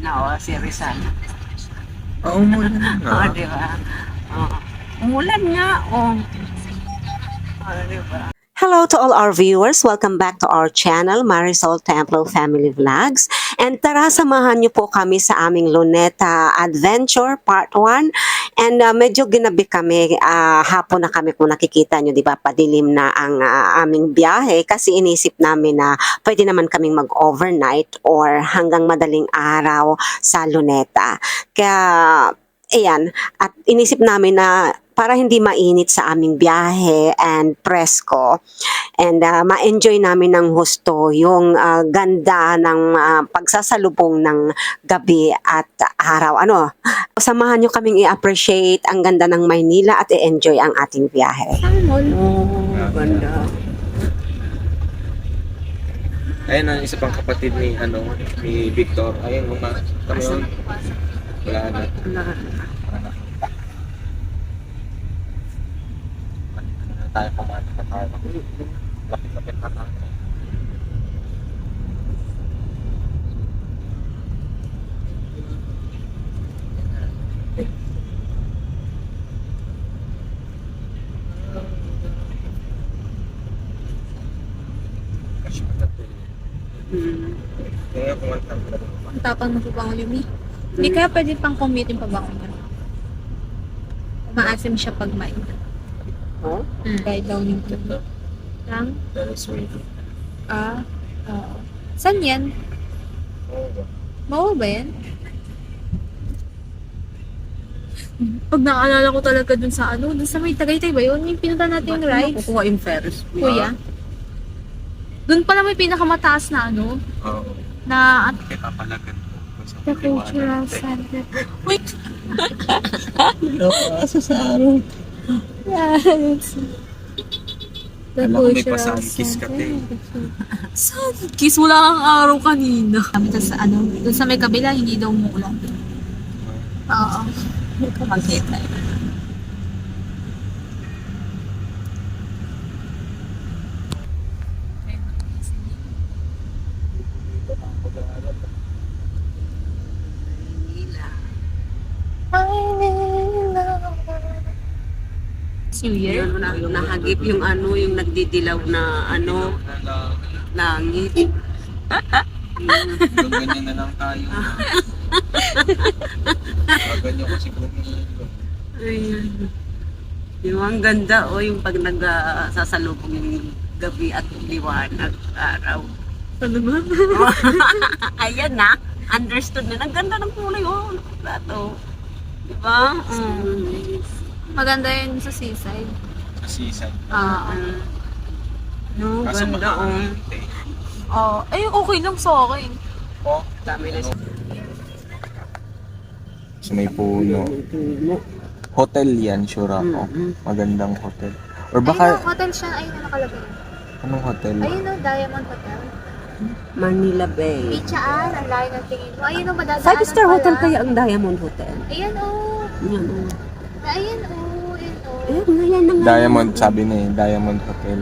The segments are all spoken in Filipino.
na si Rizal. Oo, umulan nga. Di ba? Oo. Umulan nga, di ba? Hello to all our viewers. Welcome back to our channel, Marisol Templo Family Vlogs. And tara, samahan niyo po kami sa aming Luneta Adventure Part 1. And medyo ginabi kami, hapon na kami kung nakikita niyo, di ba, padilim na ang aming biyahe kasi inisip namin na pwede naman kaming mag-overnight or hanggang madaling araw sa Luneta. Kaya ayan, at inisip namin na para hindi mainit sa aming biyahe and presko and ma-enjoy namin ng husto yung ganda ng pagsasalubong ng gabi at araw. Samahan nyo kaming i-appreciate ang ganda ng Maynila at i-enjoy ang ating biyahe. Ganda. Ayun ang isa pang kapatid ni Victor. Ayun, kami yun. Wala na. Tayo kumain pa tayo. Lapit-lapit na tayo. Kaya kumanta mo. Ang tapang ng pabango Lumi. Hindi kaya pwede pang commute yung pabango niya. Umaasim siya pag mainit. Oh? Guide daw yung tubig. Lang? Very sweet. Oo. Saan yan? Mawa ba yan? Pag naalala ko talaga dun sa dun sa may Tagaytay ba yun? Yung pinunta natin yung rides. Kukuha yung Ferris wheel. Kuya. Dun pala may pinakamataas na Oo. na Kaya papalagan ko. the cultural center. Wait! Asa sa araw. Yes. The Alam ko may cultural pasangkis ka, te. Kiss wala kang araw kanina. Tapos dun sa may kabila, hindi daw umuulan. Oo. Pagkita. New Year? Yun, nahagip yung yung nagdidilaw na langit. Ganyan na lang tayo. Ganyan ko siguro. Ayun. Yung ang ganda yung pag nagsasalubong yung gabi at liwanag araw. Ano ba? Ayan na. Understood na. Ang ganda ng kulay. Plato. Diba? Maganda yun sa seaside. Sa season. No, Kaso ganda mahal. Okay lang sa akin. Oh, Dami na siya. so may puno. Hotel yan, sure ako. Magandang hotel. Or baka, Hotel siya. Ayun na nakalagay. anong hotel? Ayun Diamond Hotel. Manila Bay. Pichaan, ang layo ng tingin mo. Ayun madadaanan 5-star pala. hotel kaya ang Diamond Hotel. Ayan Yan Ayan Ayan nga yan na nga. Diamond, sabi na Diamond Hotel.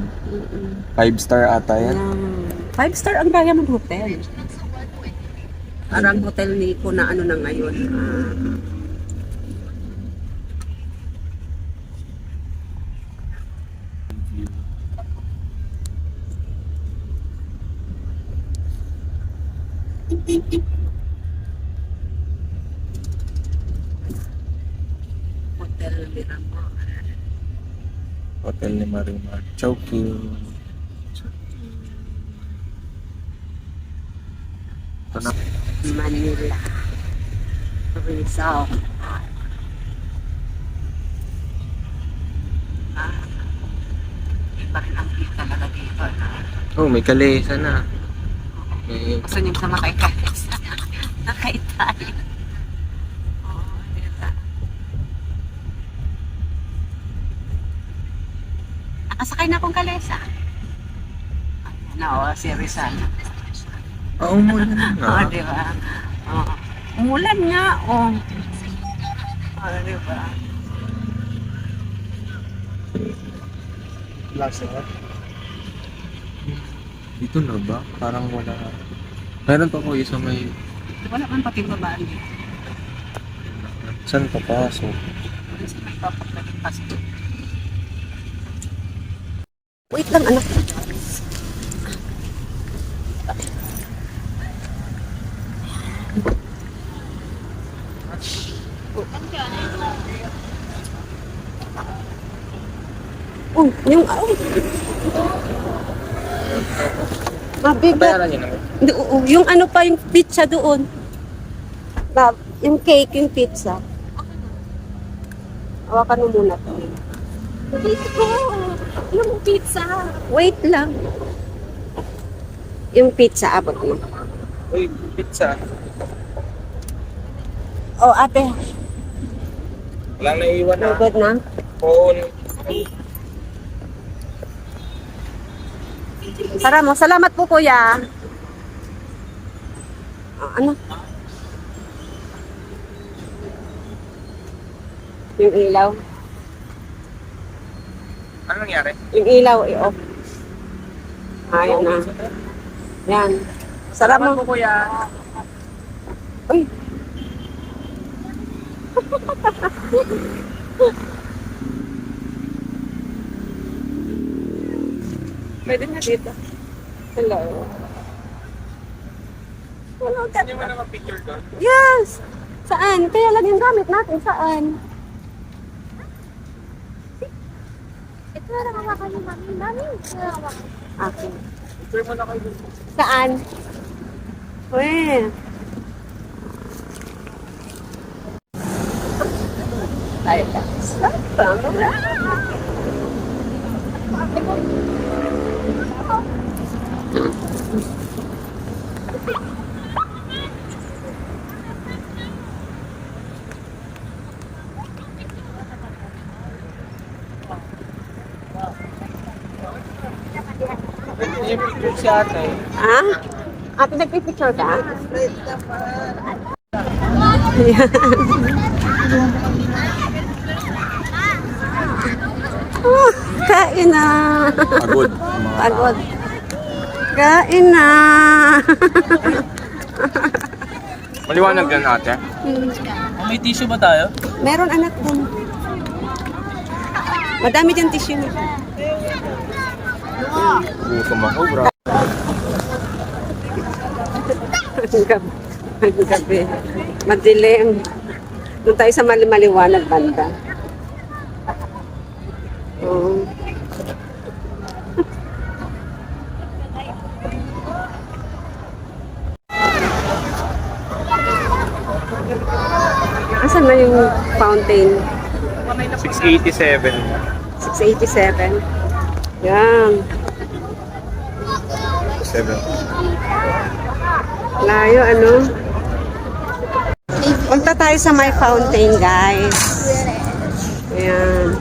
5-star ata yan. 5-star ang Diamond Hotel. Parang hotel ni ko na na ngayon. Hotel Miramar. Hotel ni Marimar. Chowking. Ito na. Manila. Rizal. Iba rin ang view talaga dito. Oh, may kalesa na. May Gusto niyo sa makaitay. Nakaitay. Diba? Nakasakay na akong kalesa. Ayan si Rizal. umulan nga. Diba? Umulan nga, diba? Dito na ba? Parang wala. Meron pa ko isa may Wala man pati babaan. Saan papasok? Kasi may papagdating pasok. Wait lang, anak. Oh, yung... Oh. Mabigat. Bayaran niyo naman. Oo, yung ano pa, yung pizza doon. Yung cake, yung pizza. Hawakan mo muna to. Dito! Yung pizza! Wait lang. Yung pizza, abot mo. Uy, pizza. Oh, ate. Walang naiwan na. Good na? Phone. Sara mo. Salamat po, kuya. Ano? Yung ilaw. Ano nangyari? Yung ilaw, i-off. Ayaw na. Yan. Sara mo. kuya. Uy. Pwede na dito. Hello. Hello, Hindi mo naman picture doon? yes! Saan? Kaya lang yung gamit natin. Saan? Ito na lang hawakan ni Mami. Mami, ito na lang hawakan. Akin. Picture mo na kayo doon. Saan? Uy. Tayo ka. Pwede niyo yung picture si ate. Ha? Ate, nagpipicture ka? Oh, kain na. Pagod. Pagod. Kain na. Maliwanag yan ate. May tissue ba tayo? Meron anak dun. Madami dyan tissue. Gutom ako, bro. Ang gabi. Madilim. Doon tayo sa maliwanag banda. Oo. Asan na yung fountain? 687. 687. Yan. 7. Layo, ano? Punta tayo sa my fountain, guys. Ayan.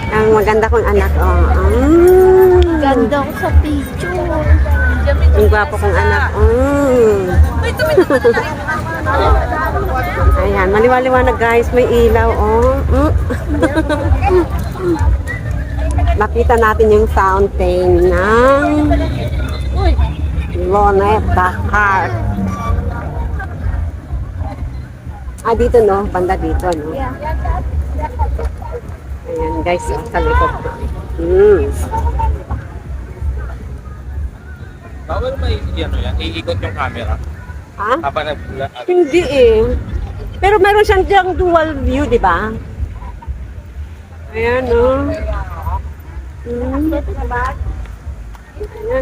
Ang maganda kong anak, oh. Ganda ko sa picture. Ang gwapo kong anak, Ayan, maliwaliwanag, guys. May ilaw, oh. Lapitan natin yung fountain ng Luneta Park. Dito, no? Banda dito, no? Ayan, guys, oh, sa likod. Bawal ba ano yan? Iikot yung camera? Ha? Habang Hindi eh. Pero meron siyang diyang dual view, di ba? Ayan, no? Ayan,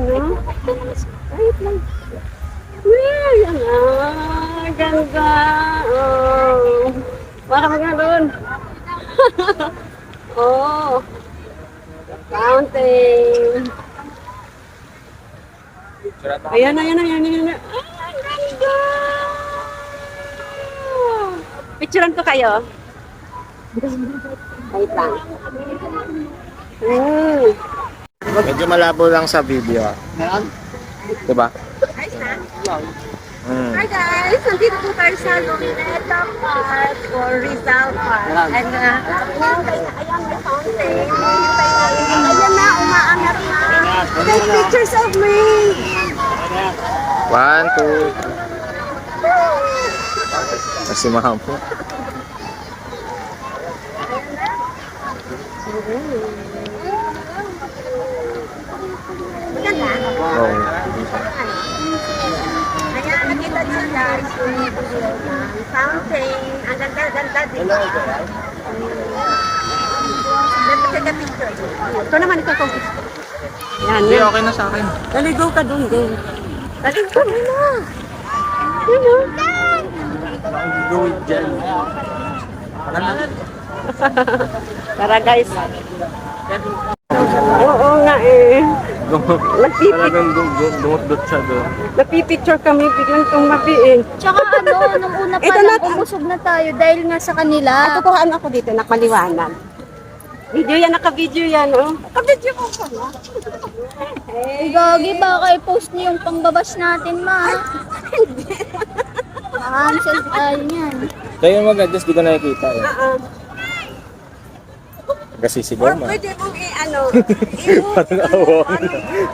no? Wait lang. Ayan, ganda. Oh. Baka magandun. Oh. Fountain. Ayan, ayan, ayan, ayan. Ang ganda. Picturean ko kayo. Wait lang. Medyo malabo lang sa video. Diba? Hi guys! Nandito po tayo sa Luneta Park or Rizal Park. And ayan, may fountain. Ayan na, umaangat na. Take pictures of me! 1, 2. Kasi mahal po. Maganda. Oh. Ayan, nakita niyo guys. Fountain. Ang ganda-ganda din. Let's take a picture. Ito naman, ito ko. Yan, Hindi, yan. okay na sa akin. Naligo ka dun, dun. Naligo mo na. Yun o. Gawin dyan. Tara guys. Oo nga eh. Talagang dumot-dot siya doon. Napipicture kami, biglang tumabiin. Tsaka ano, nung una pa Ito lang, na- umusog na tayo dahil nga sa kanila. Kukuhaan ako dito, nakaliwanag. Video yan, naka-video yan, oh. Naka-video ko pa na. Gagi, baka i-post niyo yung pangbabas natin, ma. Cancel tayo niyan. Tayo mag-adjust, di ko nakikita eh. Kasi sigaw Or ma. pwede mong i-ano, Parang awa.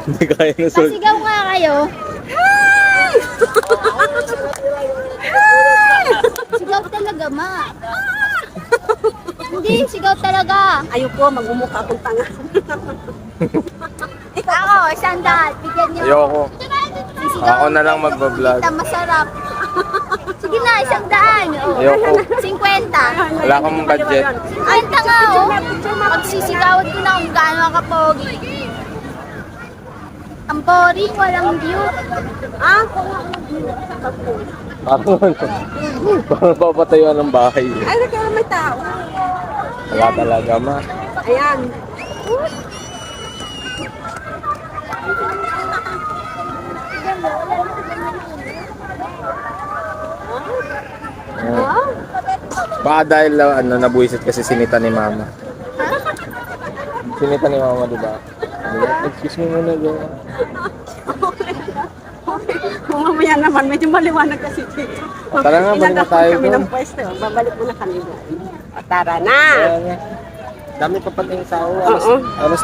Hindi kaya na sol. Pasigaw nga kayo. Sigaw talaga, ma. Hindi, sigaw talaga. ayoko, magmumukha akong tanga. Ako, sandal. Bigyan niyo. Ayoko. Sisigaw Ako na lang magbablog. Kita masarap. Sige na, 100. Oh. Ayoko. 50. Wala akong budget. 50 nga, oh. Magsisigawan ko na kung gaano ka pogi. Ang boring, walang view. Ah, Parang papatayuan ng bahay. ay, nagkaroon may tao. Wala talaga ma. Ayan. Baka dahil ano, nabuisit kasi sinita ni mama. Sinita ni mama, di ba? Excuse me muna ba? Mamaya naman, medyo maliwanag kasi dito. Tara nga, balik na tayo kami doon. ng pwesto. Babalik muna kami doon. O, tara na! Kaya nga. Dami pa pati yung sao. Oo. Alas